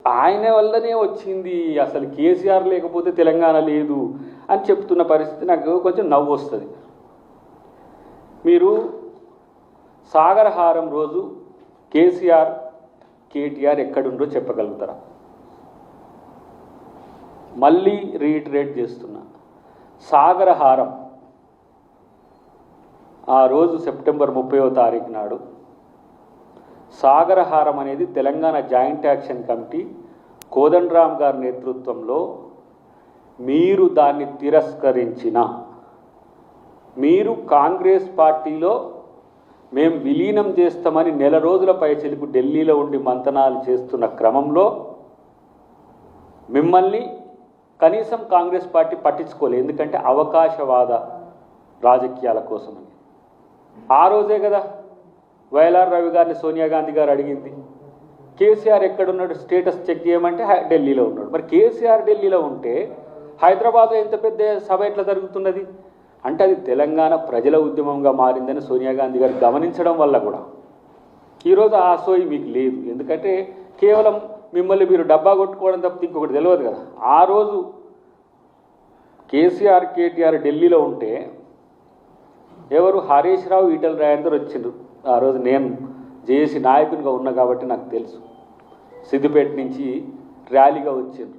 ఆయన వల్లనే వచ్చింది, అసలు కేసీఆర్ లేకపోతే తెలంగాణ లేదు అని చెప్తున్న పరిస్థితి నాకు కొంచెం నవ్వు వస్తుంది. మీరు సాగరహారం రోజు కేసీఆర్ కేటీఆర్ ఎక్కడుండో చెప్పగలుగుతారా? మళ్ళీ రీఇటరేట్ చేస్తున్నా, సాగరహారం ఆ రోజు సెప్టెంబర్ 30వ తారీఖు నాడు సాగరహారం అనేది Telangana joint action committee Kodandaram గారి నేతృత్వంలో మీరు దాన్ని తిరస్కరించిన, మీరు కాంగ్రెస్ పార్టీలో మేము విలీనం చేస్తామని నెల రోజుల పైచిలకు ఢిల్లీలో ఉండి మంతనాలు చేస్తున్న క్రమంలో మిమ్మల్ని కనీసం కాంగ్రెస్ పార్టీ పట్టించుకోలేదు. ఎందుకంటే అవకాశవాద రాజకీయాల కోసమని. ఆ రోజే కదా వైఎల్ఆర్ రవి గారిని సోనియా గాంధీ గారు అడిగింది, కేసీఆర్ ఎక్కడున్నాడు స్టేటస్ చెక్ చేయమంటే ఢిల్లీలో ఉన్నాడు. మరి కేసీఆర్ ఢిల్లీలో ఉంటే హైదరాబాద్లో ఎంత పెద్ద సభ ఎట్లా జరుగుతున్నది అంటే అది తెలంగాణ ప్రజల ఉద్యమంగా మారిందని సోనియా గాంధీ గారు గమనించడం వల్ల కూడా ఈరోజు ఆ సోయి మీకు లేదు. ఎందుకంటే కేవలం మిమ్మల్ని మీరు డబ్బా కొట్టుకోవడం తప్పితే ఇంకొకటి తెలియదు కదా. ఆ రోజు కేసీఆర్ కేటీఆర్ ఢిల్లీలో ఉంటే ఎవరు హరీష్ రావు ఈటెల రాజేందర్ వచ్చిండ్రు. ఆ రోజు నేను జేఏసీ నాయకునిగా ఉన్నా కాబట్టి నాకు తెలుసు. సిద్దిపేట నుంచి ర్యాలీగా వచ్చిండ్రు.